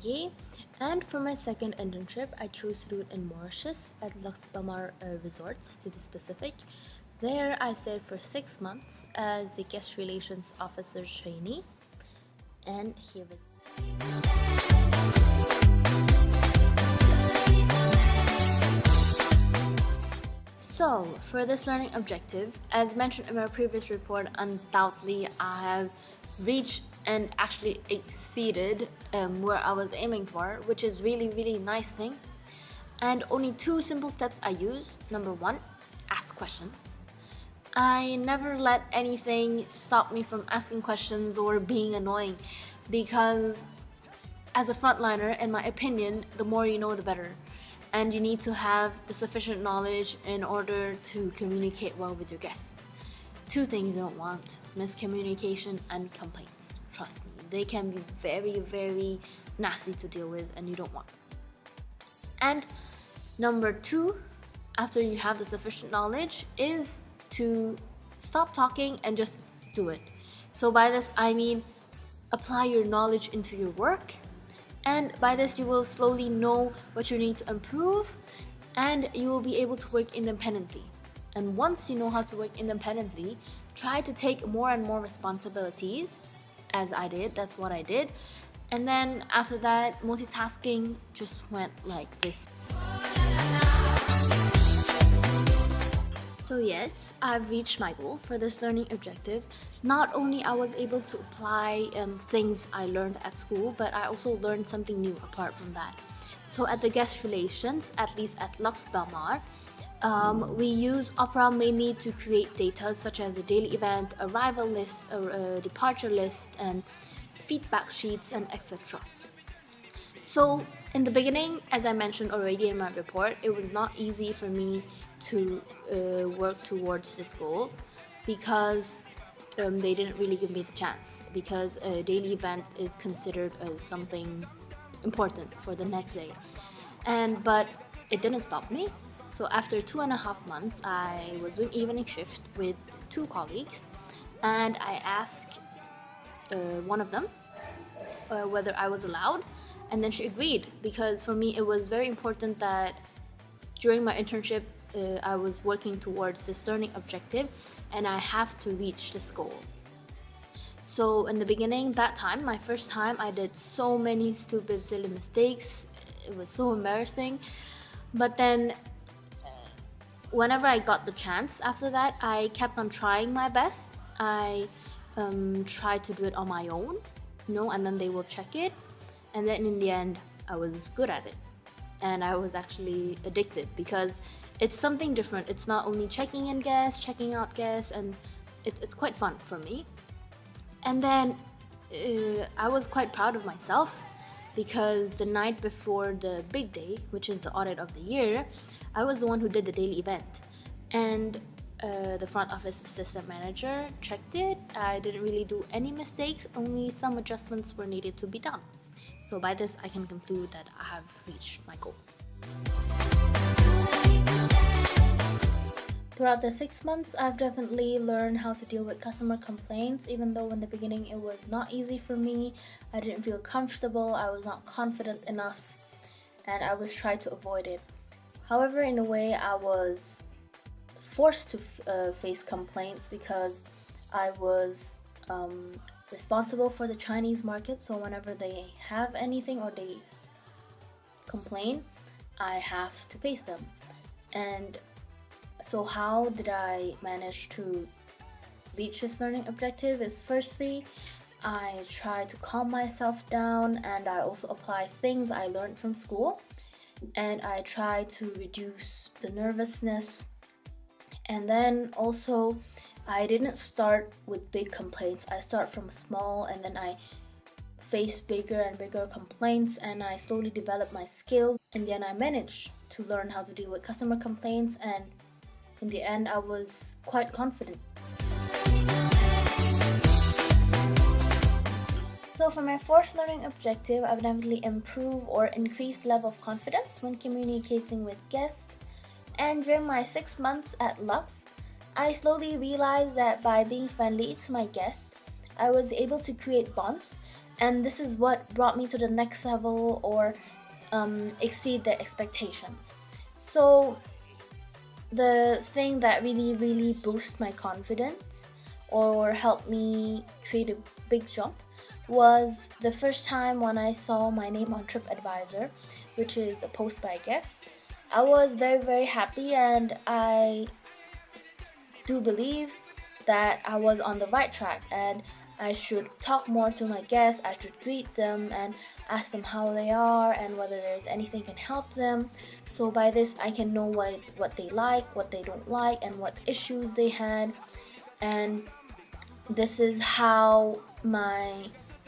Ye, and for my second internship, I chose to do it in Mauritius at Lux Bamar Resorts, to be specific. There, I stayed for 6 months as a guest relations officer trainee, and here it is. So, for this learning objective, as mentioned in my previous report, undoubtedly I have reached and actually exceeded where I was aiming for, which is really nice thing. And only 2 simple steps I use. Number 1, ask questions. I never let anything stop me from asking questions or being annoying, because as a frontliner, in my opinion, the more you know, the better. And you need to have the sufficient knowledge in order to communicate well with your guests. 2 things you don't want: miscommunication and complaints. Trust me, they can be very nasty to deal with, and you don't want. And number 2, after you have the sufficient knowledge, is to stop talking and just do it. So by this I mean apply your knowledge into your work, and by this you will slowly know what you need to improve, and you will be able to work independently. And once you know how to work independently, try to take more and more responsibilities, as I did. That's what I did. And then after that, multitasking just went like this. So yes, I've reached my goal for this learning objective. Not only I was able to apply things I learned at school, but I also learned something new apart from that. So at the guest relations, at least at Lux Belmar, we use Opera mainly to create data such as a daily event, arrival list, a departure list, and feedback sheets, and etc. So in the beginning, as I mentioned already in my report, it was not easy for me to work towards this goal, because they didn't really give me the chance, because a daily event is considered as something important for the next day. But it didn't stop me. So after 2.5 months, I was doing evening shift with 2 colleagues, and I asked one of them whether I was allowed, and then she agreed, because for me it was very important that during my internship I was working towards this learning objective, and I have to reach this goal. So in the beginning, that time, my first time, I did so many stupid, silly mistakes. It was so embarrassing. But then whenever I got the chance after that, I kept on trying my best. I tried to do it on my own, and then they will check it. And then in the end, I was good at it. And I was actually addicted, because it's something different. It's not only checking in guests, checking out guests, and it's quite fun for me. And then I was quite proud of myself, because the night before the big day, which is the audit of the year, I was the one who did the daily event. And the front office assistant manager checked it. I didn't really do any mistakes, only some adjustments were needed to be done. So by this, I can conclude that I have reached my goal. Throughout the 6 months, I've definitely learned how to deal with customer complaints, even though in the beginning it was not easy for me. I didn't feel comfortable, I was not confident enough, and I was trying to avoid it. However, in a way, I was forced to face complaints, because I was responsible for the Chinese market. So whenever they have anything or they complain, I have to face them. And so how did I manage to reach this learning objective is, firstly, I try to calm myself down, and I also apply things I learned from school, and I try to reduce the nervousness. And then also, I didn't start with big complaints. I start from small, and then I face bigger and bigger complaints, and I slowly develop my skill. And then I managed to learn how to deal with customer complaints, and in the end, I was quite confident. So for my 4th learning objective, I would definitely improve or increase level of confidence when communicating with guests. And during my 6 months at Lux, I slowly realized that by being friendly to my guests, I was able to create bonds And this is what brought me to the next level or exceed their expectations. So the thing that really boosted my confidence or helped me create a big jump was the first time when I saw my name on TripAdvisor, which is a post by a guest. I was very happy, and I do believe that I was on the right track, and I should talk more to my guests. I should greet them and ask them how they are and whether there's anything can help them. So by this I can know what they like, what they don't like, and what issues they had. And this is how my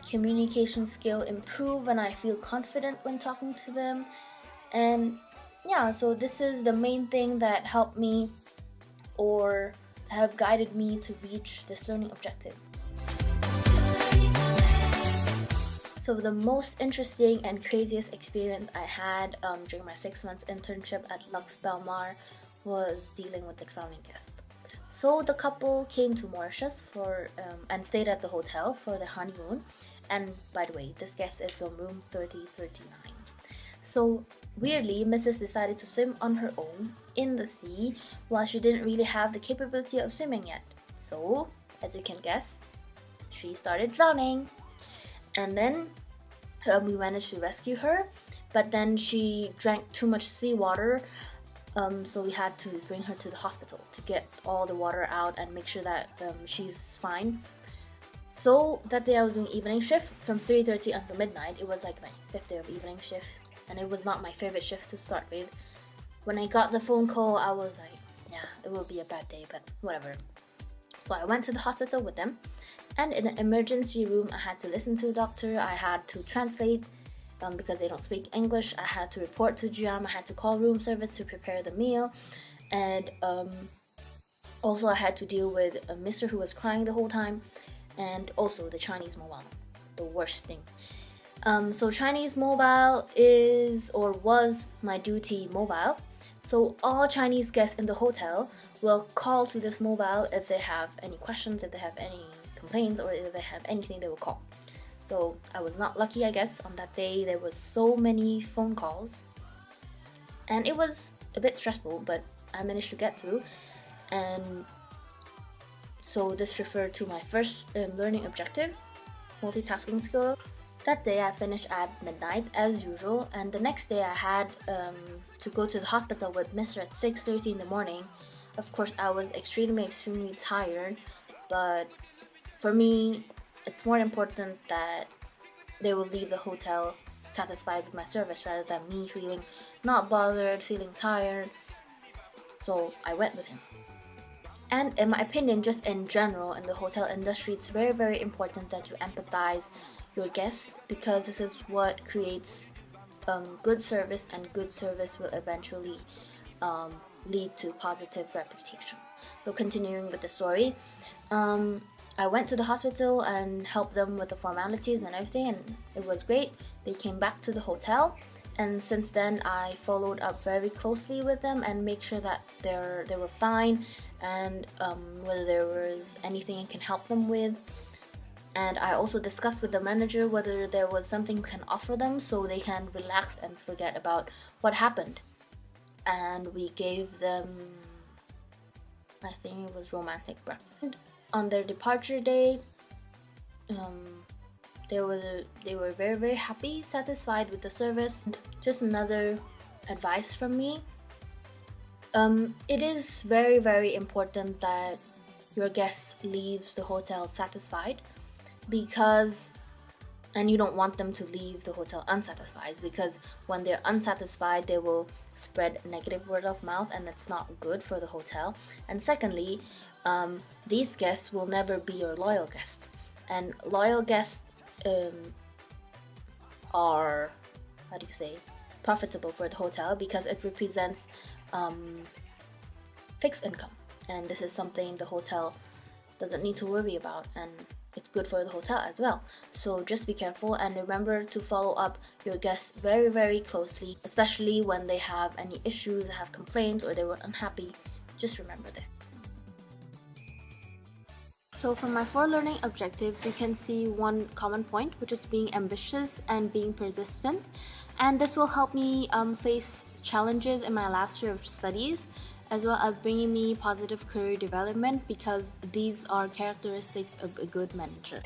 communication skill improve and I feel confident when talking to them. And yeah, so this is the main thing that helped me or have guided me to reach this learning objective. So the most interesting and craziest experience I had during my 6 months internship at Lux Belmar was dealing with the drowning guest. So the couple came to Mauritius and stayed at the hotel for their honeymoon. And by the way, this guest is from room 3039. So weirdly, Mrs. decided to swim on her own in the sea while she didn't really have the capability of swimming yet. So, as you can guess, she started drowning. And then we managed to rescue her, but then she drank too much seawater, so we had to bring her to the hospital to get all the water out and make sure that she's fine. So that day I was doing evening shift from 3:30 until midnight. It was like my 5th day of evening shift, and it was not my favorite shift to start with. When I got the phone call, I was like, yeah, it will be a bad day, but whatever. So I went to the hospital with them, and in the emergency room I had to listen to the doctor, I had to translate because they don't speak English, I had to report to GM, I had to call room service to prepare the meal, and also I had to deal with a mister who was crying the whole time, and also the Chinese mobile, the worst thing. So Chinese mobile is or was my duty mobile. So all Chinese guests in the hotel will call to this mobile if they have any questions, if they have any complaints, or if they have anything, they will call. So I was not lucky, I guess. On that day there was so many phone calls and it was a bit stressful, but I managed to get through. And so this referred to my first learning objective, multitasking skill. That day I finished at midnight as usual, and the next day I had to go to the hospital with Mr. at 6:30 in the morning. Of course I was extremely tired, but for me it's more important that they will leave the hotel satisfied with my service rather than me feeling not bothered, feeling tired. So I went with him. And in my opinion, just in general in the hotel industry, it's very important that you empathize your guests, because this is what creates good service, and good service will eventually lead to positive reputation. So continuing with the story, I went to the hospital and helped them with the formalities and everything, and it was great. They came back to the hotel, and since then I followed up very closely with them and make sure that they were fine, and whether there was anything I can help them with. And I also discussed with the manager whether there was something we can offer them so they can relax and forget about what happened. And we gave them, I think it was romantic breakfast. On their departure day, they were very happy, satisfied with the service. And just another advice from me, it is very important that your guest leaves the hotel satisfied, and you don't want them to leave the hotel unsatisfied, because when they're unsatisfied they will spread negative word of mouth, and that's not good for the hotel. And secondly, these guests will never be your loyal guests, and loyal guests are, how do you say, profitable for the hotel because it represents fixed income, and this is something the hotel doesn't need to worry about, and it's good for the hotel as well. So just be careful and remember to follow up your guests very closely, especially when they have any issues, have complaints, or they were unhappy. Just remember this. So for my 4 learning objectives, you can see one common point, which is being ambitious and being persistent. And this will help me face challenges in my last year of studies, as well as bringing me positive career development, because these are characteristics of a good manager.